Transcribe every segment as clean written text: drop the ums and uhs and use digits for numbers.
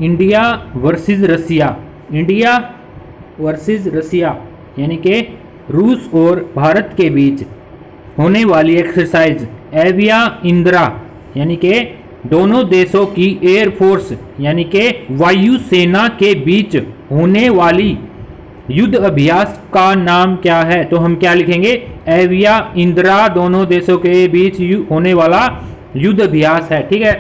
India versus रसिया, India versus रसिया यानी कि रूस और भारत के बीच होने वाली एक्सरसाइज एविया इंदिरा यानी कि दोनों देशों की एयरफोर्स यानी कि वायुसेना के बीच होने वाली युद्ध अभ्यास का नाम क्या है? तो हम क्या लिखेंगे? एविया इंदिरा दोनों देशों के बीच होने वाला युद्ध अभ्यास है। ठीक है,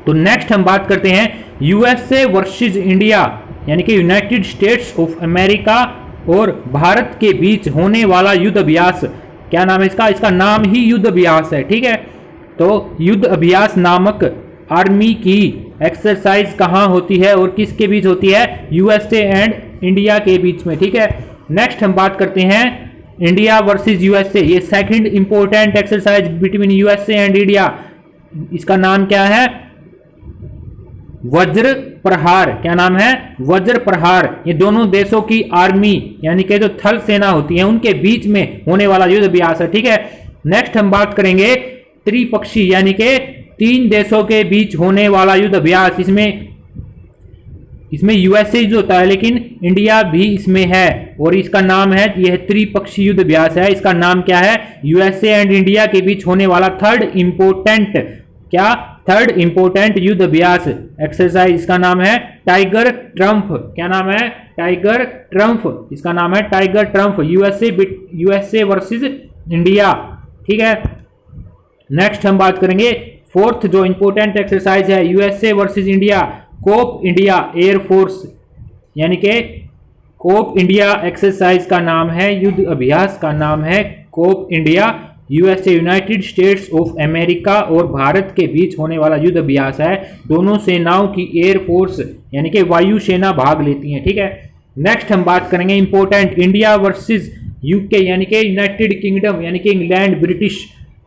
तो नेक्स्ट हम बात करते हैं यूएसए वर्सेस इंडिया यानी कि यूनाइटेड स्टेट्स ऑफ अमेरिका और भारत के बीच होने वाला युद्ध अभ्यास, क्या नाम है इसका? इसका नाम ही युद्ध अभ्यास है। ठीक है, तो युद्ध अभ्यास नामक आर्मी की एक्सरसाइज कहाँ होती है और किसके बीच होती है? यूएसए एंड इंडिया के बीच में। ठीक है, नेक्स्ट हम बात करते हैं इंडिया वर्सेस यूएसए, ये second important exercise between USA and India, इसका नाम क्या है? वज्र प्रहार। क्या नाम है? वज्र प्रहार। ये दोनों देशों की आर्मी यानी कि जो थल सेना होती है उनके बीच में होने वाला युद्ध अभ्यास है। ठीक है, नेक्स्ट हम बात करेंगे त्रिपक्षी यानी कि तीन देशों के बीच होने वाला युद्ध अभ्यास। इसमें यूएसए जो होता है लेकिन इंडिया भी इसमें है और इसका नाम है, यह त्रिपक्षीय युद्ध अभ्यास है। इसका नाम क्या है? यूएसए एंड इंडिया के बीच होने वाला थर्ड इंपोर्टेंट युद्ध अभ्यास एक्सरसाइज, इसका नाम है टाइगर ट्रम्प। क्या नाम है? Tiger Trump. इसका नाम है tiger Trump, USA versus India. ठीक है, नेक्स्ट हम बात करेंगे फोर्थ जो इंपोर्टेंट एक्सरसाइज है USA versus India, Cope India air force यानी कि कोप इंडिया एक्सरसाइज का नाम है, युद्ध अभ्यास का नाम है Cope India. USA United States of America और भारत के बीच होने वाला युद्ध अभ्यास है। दोनों सेनाओं की एयरफोर्स यानी कि वायुसेना भाग लेती हैं। ठीक है, नेक्स्ट हम बात करेंगे इंपोर्टेंट इंडिया वर्सेस यूके यानी कि यूनाइटेड किंगडम यानी कि इंग्लैंड ब्रिटिश,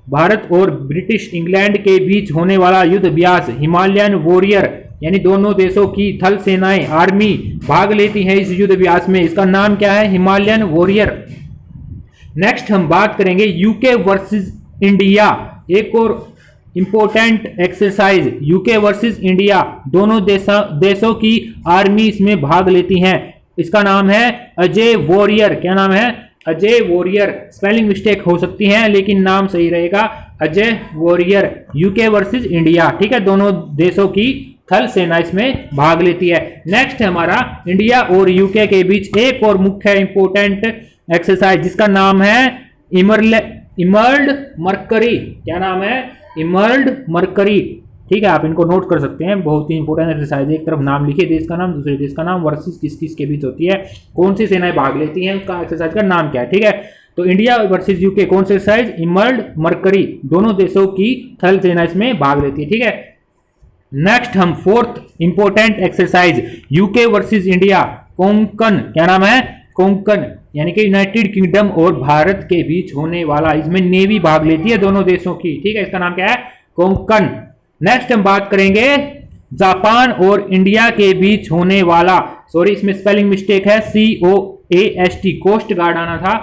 भारत और ब्रिटिश इंग्लैंड के बीच होने वाला युद्ध अभ्यास हिमालयन वॉरियर यानी दोनों देशों की थल सेनाएं आर्मी भाग लेती हैं इस युद्ध अभ्यास में। इसका नाम क्या है? Himalayan warrior. नेक्स्ट हम बात करेंगे यूके वर्सेस इंडिया, एक और important exercise UK versus India, दोनों देशों की आर्मी इसमें भाग लेती हैं। इसका नाम है अजय वॉरियर। क्या नाम है? अजय वॉरियर। स्पेलिंग मिस्टेक हो सकती है लेकिन नाम सही रहेगा Ajay warrior. UK versus India. ठीक है, दोनों देशों की थल सेना इसमें भाग लेती है। नेक्स्ट है हमारा इंडिया और यूके के बीच एक और मुख्य इंपोर्टेंट एक्सरसाइज जिसका नाम है इमर्ल्ड मरकरी। क्या नाम है? इमर्ल्ड मरकरी। ठीक है, आप इनको नोट कर सकते हैं, बहुत ही इंपोर्टेंट एक्सरसाइज है। एक तरफ नाम लिखिए देश का नाम, दूसरे देश का नाम, वर्सेस किस किस के बीच होती है, कौन सी सेनाएं भाग लेती हैं, उसका एक्सरसाइज का नाम क्या है। ठीक है, तो इंडिया वर्सेस यूके कौन सी एक्सरसाइज? इमर्ल्ड मरकरी, दोनों देशों की थल सेना इसमें भाग लेती है। ठीक है, नेक्स्ट हम fourth important exercise UK versus India, Konkan. क्या नाम है? कोंकण यानी कि यूनाइटेड किंगडम और भारत के बीच होने वाला, इसमें नेवी भाग लेती है दोनों देशों की। ठीक है, इसका नाम क्या है? कोंकण। नेक्स्ट हम बात करेंगे जापान और इंडिया के बीच होने वाला, सॉरी इसमें स्पेलिंग मिस्टेक है, COAST, कोस्ट गार्ड आना था,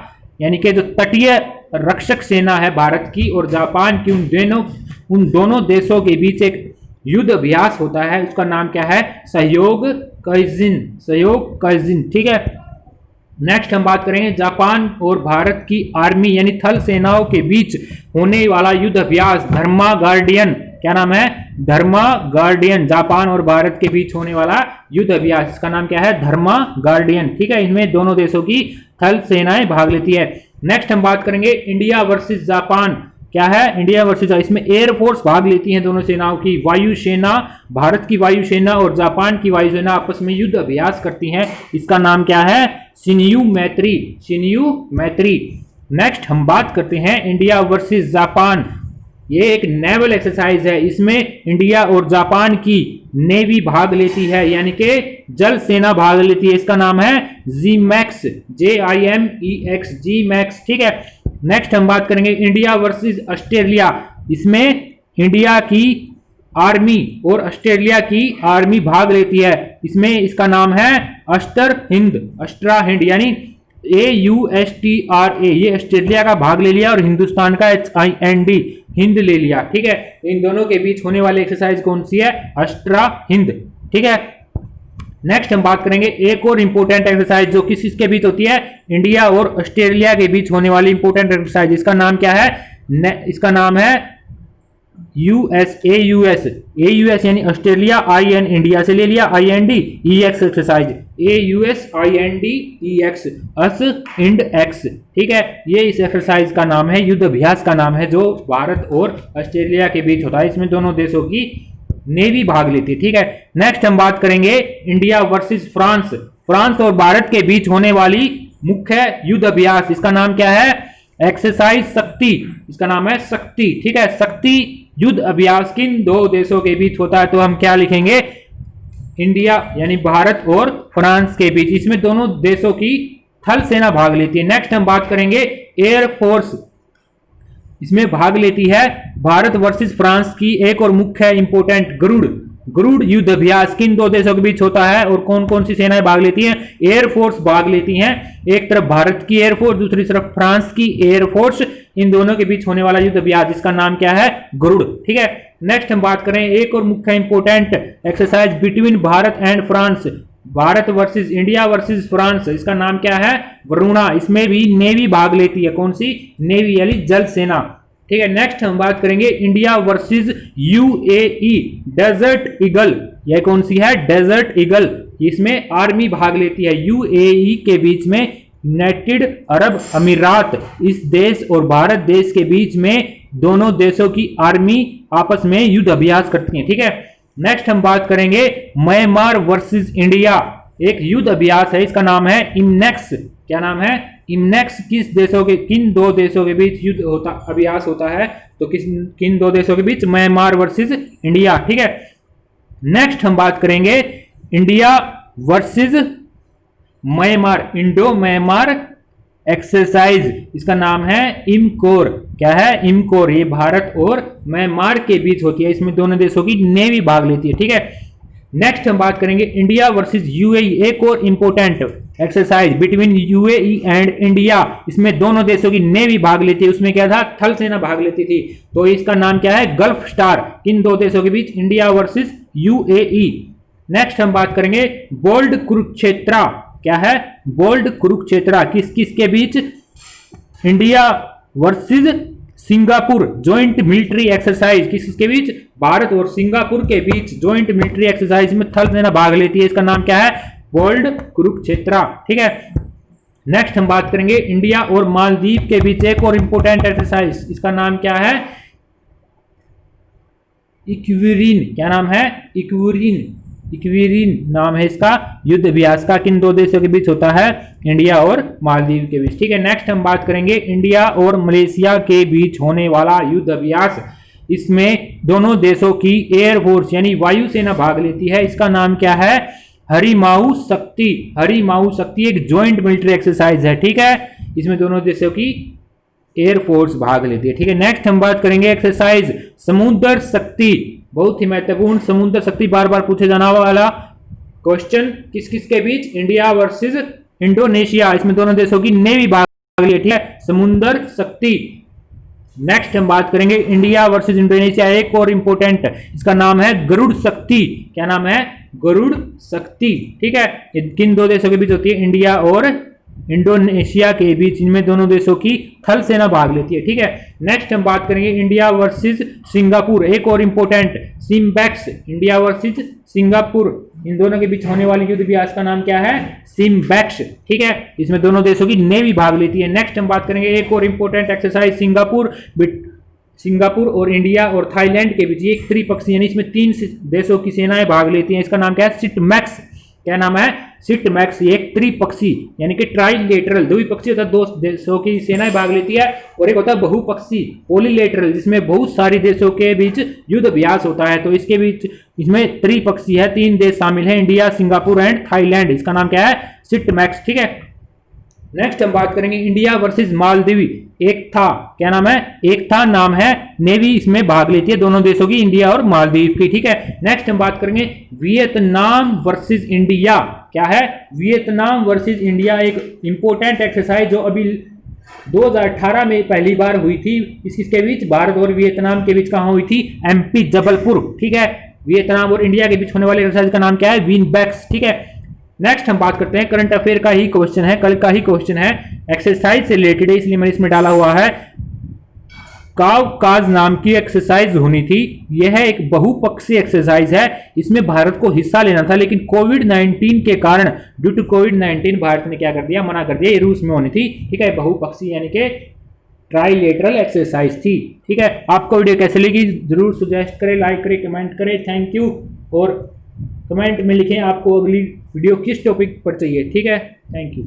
यानी कि जो तटीय रक्षक सेना है भारत की और जापान की, उन दोनों देशों के बीच एक युद्ध अभ्यास होता है। उसका नाम क्या है? सहयोग काइजिन। ठीक है, नेक्स्ट हम बात करेंगे जापान और भारत की आर्मी यानी थल सेनाओं के बीच होने वाला युद्ध अभ्यास धर्मा गार्डियन। क्या नाम है? धर्मा गार्डियन। जापान और भारत के बीच होने वाला युद्ध अभ्यास, इसका नाम क्या है? धर्मा गार्डियन। ठीक है, इसमें दोनों देशों की थल सेनाएं भाग लेती है। नेक्स्ट हम बात करेंगे इंडिया वर्सेस जापान। क्या है? इंडिया वर्सेस, इसमें एयरफोर्स भाग लेती हैं दोनों सेनाओं की, वायुसेना, भारत की वायुसेना और जापान की वायुसेना आपस में युद्ध अभ्यास करती हैं। इसका नाम क्या है? शिन्यू मैत्री। नेक्स्ट हम बात करते हैं इंडिया वर्सेस जापान, ये एक नेवल एक्सरसाइज है। इसमें इंडिया और जापान की नेवी भाग लेती है यानी कि जल सेना भाग लेती है। इसका नाम है जीमैक्स, JIMEX। ठीक है, नेक्स्ट हम बात करेंगे इंडिया वर्सेस ऑस्ट्रेलिया। इसमें इंडिया की आर्मी और ऑस्ट्रेलिया की आर्मी भाग लेती है। इसमें इसका नाम है अस्ट्रा हिंद यानी AUSTRA। ये ऑस्ट्रेलिया का भाग ले लिया और हिंदुस्तान का HIND हिंद ले लिया। ठीक है, इन दोनों के बीच होने वाली एक्सरसाइज कौन सी है? अस्ट्रा हिंद। ठीक है। नेक्स्ट हम बात करेंगे एक और इंपॉर्टेंट एक्सरसाइज जो किसके बीच होती है, इंडिया और ऑस्ट्रेलिया के बीच होने वाली इंपॉर्टेंट एक्सरसाइज। इसका नाम क्या है, इसका नाम है यूएस यानी ऑस्ट्रेलिया, IN इंडिया से ले लिया, IND EX एक्सरसाइज, AUSINDEX अस इंड एक्स, ठीक है। ये इस एक्सरसाइज का नाम है, युद्ध अभ्यास का नाम है, जो भारत और ऑस्ट्रेलिया के बीच होता है। इसमें दोनों देशों की नेवी भाग लेती है, ठीक है। नेक्स्ट हम बात करेंगे इंडिया वर्सेस फ्रांस और भारत के बीच होने वाली मुख्य युद्ध अभ्यास। इसका नाम क्या है, एक्सरसाइज शक्ति, इसका नाम है शक्ति, ठीक है। शक्ति युद्ध अभ्यास किन दो देशों के बीच होता है, तो हम क्या लिखेंगे, इंडिया यानी भारत और फ्रांस के बीच। इसमें दोनों देशों की थल सेना भाग लेती है। नेक्स्ट हम बात करेंगे एयरफोर्स, इसमें भाग लेती है भारत वर्सेस फ्रांस की एक और मुख्य इंपोर्टेंट गरुड़ युद्ध अभ्यास किन दो देशों के बीच होता है और कौन कौन सी सेनाएं भाग लेती हैं, एयरफोर्स भाग लेती हैं। एक तरफ भारत की एयरफोर्स, दूसरी तरफ फ्रांस की एयरफोर्स, इन दोनों के बीच होने वाला युद्ध अभ्यास जिसका नाम क्या है, गरुड़, ठीक है। नेक्स्ट हम बात करें एक और मुख्य important exercise between Bharat and France, Bharat versus India versus France, इसका नाम क्या है, वरुणा। इसमें भी नेवी भाग लेती है, कौन सी, नेवी यानी जल सेना, ठीक है। नेक्स्ट हम बात करेंगे India versus UAE desert eagle, यह कौन सी है, डेजर्ट ईगल। इसमें आर्मी भाग लेती है। UAE के बीच में यूनाइटेड अरब अमीरात, इस देश और भारत देश के बीच में दोनों देशों की आर्मी आपस में युद्ध अभ्यास करती है, ठीक है। नेक्स्ट हम बात करेंगे म्यांमार वर्सेस इंडिया, एक युद्ध अभ्यास है, इसका नाम है इमनेक्स। क्या नाम है, इमनेक्स। किन दो देशों के बीच युद्ध अभ्यास होता है, तो किन दो देशों के बीच, म्यांमार वर्सेस इंडिया, ठीक है। नेक्स्ट हम बात करेंगे India versus Myanmar, Indo Myanmar exercise, इसका नाम है इमकोर। क्या है, इमकोर। ये भारत और म्यांमार के बीच होती है, इसमें दोनों देशों की नेवी भाग लेती है, ठीक है। नेक्स्ट हम बात करेंगे इंडिया वर्सेस UAE, एक और important exercise between UAE and India, इसमें दोनों देशों की नेवी भाग लेती है। उसमें क्या था, थल सेना भाग लेती थी, तो इसका नाम क्या है, गल्फ स्टार। किन दो देशों के बीच, इंडिया वर्सेस UAE। नेक्स्ट हम बात करेंगे बोल्ड कुरुक्षेत्रा, क्या है, बोल्ड कुरुक्षेत्रा, किस के बीच, India versus Singapore joint military exercise, किसके बीच, भारत और सिंगापुर के बीच ज्वाइंट मिलिट्री एक्सरसाइज में थल सेना भाग लेती है, इसका नाम क्या है, बोल्ड कुरुक्षेत्रा, ठीक है। नेक्स्ट हम बात करेंगे इंडिया और मालदीव के बीच एक और इंपोर्टेंट एक्सरसाइज, इसका नाम क्या है, इक्वेरिन। क्या नाम है, इक्वेरिन नाम है इसका, युद्ध अभ्यास का किन दो देशों के बीच होता है, इंडिया और मालदीव के बीच, ठीक है। नेक्स्ट हम बात करेंगे इंडिया और मलेशिया के बीच होने वाला युद्ध अभ्यास, इसमें दोनों देशों की एयरफोर्स यानी वायुसेना भाग लेती है, इसका नाम क्या है, हरिमाऊ शक्ति। हरिमाऊ शक्ति एक ज्वाइंट मिलिट्री एक्सरसाइज है, ठीक है, इसमें दोनों देशों की एयरफोर्स भाग लेती है, ठीक है। नेक्स्ट हम बात करेंगे एक्सरसाइज समुद्र शक्ति, बहुत ही महत्वपूर्ण, समुद्र शक्ति बार बार पूछे जाने वाला क्वेश्चन, किस किस के बीच, इंडिया वर्सेस इंडोनेशिया, इसमें दोनों देशों की नेवी भाग लेती है, समुद्र शक्ति। नेक्स्ट हम बात करेंगे इंडिया वर्सेस इंडोनेशिया, एक और इंपोर्टेंट, इसका नाम है गरुड़ शक्ति। क्या नाम है, गरुड़ शक्ति, ठीक है। ये किन दो देशों के बीच होती है, इंडिया और इंडोनेशिया के बीच, इनमें दोनों देशों की थल सेना भाग लेती है, ठीक है। नेक्स्ट हम बात करेंगे इंडिया वर्सेस सिंगापुर, एक और important, SIMBEX, India versus Singapore, इन दोनों के बीच होने वाली युद्ध अभ्यास का नाम क्या है, सिम्बैक्स, ठीक है, इसमें दोनों देशों की नेवी भाग लेती है। नेक्स्ट हम बात करेंगे एक और इंपोर्टेंट एक्सरसाइज सिंगापुर और इंडिया और थाईलैंड के बीच, एक त्रिपक्षीय यानी इसमें तीन देशों की सेनाएं भाग लेती हैं, इसका नाम क्या है, सिटमैक्स। क्या नाम है, सिटमैक्स। एक त्रिपक्षी यानी कि ट्राइलेटरल, द्विपक्षीय होता है, दो देशों की सेनाएं भाग लेती है, और एक होता है बहुपक्षी पॉलीलेटरल, जिसमें बहुत सारे देशों के बीच युद्ध अभ्यास होता है, तो इसके बीच इसमें त्रिपक्षी है, तीन देश शामिल है, इंडिया, सिंगापुर एंड थाईलैंड, इसका नाम क्या है, सिटमैक्स, ठीक है। नेक्स्ट हम बात करेंगे इंडिया वर्सेस मालदीव, एक था, क्या नाम है, एक था नाम है, नेवी इसमें भाग लेती है, दोनों देशों की, इंडिया और मालदीव की, ठीक है। नेक्स्ट हम बात करेंगे वियतनाम वर्सेस इंडिया, क्या है, वियतनाम वर्सेस इंडिया, एक इंपोर्टेंट एक्सरसाइज जो अभी 2018 में पहली बार हुई थी, इसके बीच भारत और वियतनाम के बीच कहाँ हुई थी, MP जबलपुर, ठीक है, वियतनाम और इंडिया के बीच होने वाले एक्सरसाइज का नाम क्या है? विनबैक्स। ठीक है, नेक्स्ट हम बात करते हैं करंट अफेयर का ही क्वेश्चन है, कल का ही क्वेश्चन है, एक्सरसाइज से रिलेटेड है, इसलिए मैंने इसमें डाला हुआ है। कावकाज नाम की एक्सरसाइज होनी थी, यह एक बहुपक्षीय एक्सरसाइज है, इसमें भारत को हिस्सा लेना था, लेकिन कोविड-19 के कारण, ड्यू टू कोविड-19 भारत ने क्या कर दिया? मना कर दिया। ये रूस में होनी थी। ठीक है, बहुपक्षीय यानी कि ट्राइलेटरल एक्सरसाइज थी। ठीक है, आपको वीडियो कैसे लगी जरूर सजेस्ट करें, लाइक करें, कमेंट करें। Thank you. और कमेंट में लिखें आपको अगली वीडियो किस टॉपिक पर चाहिए। ठीक है, थैंक यू।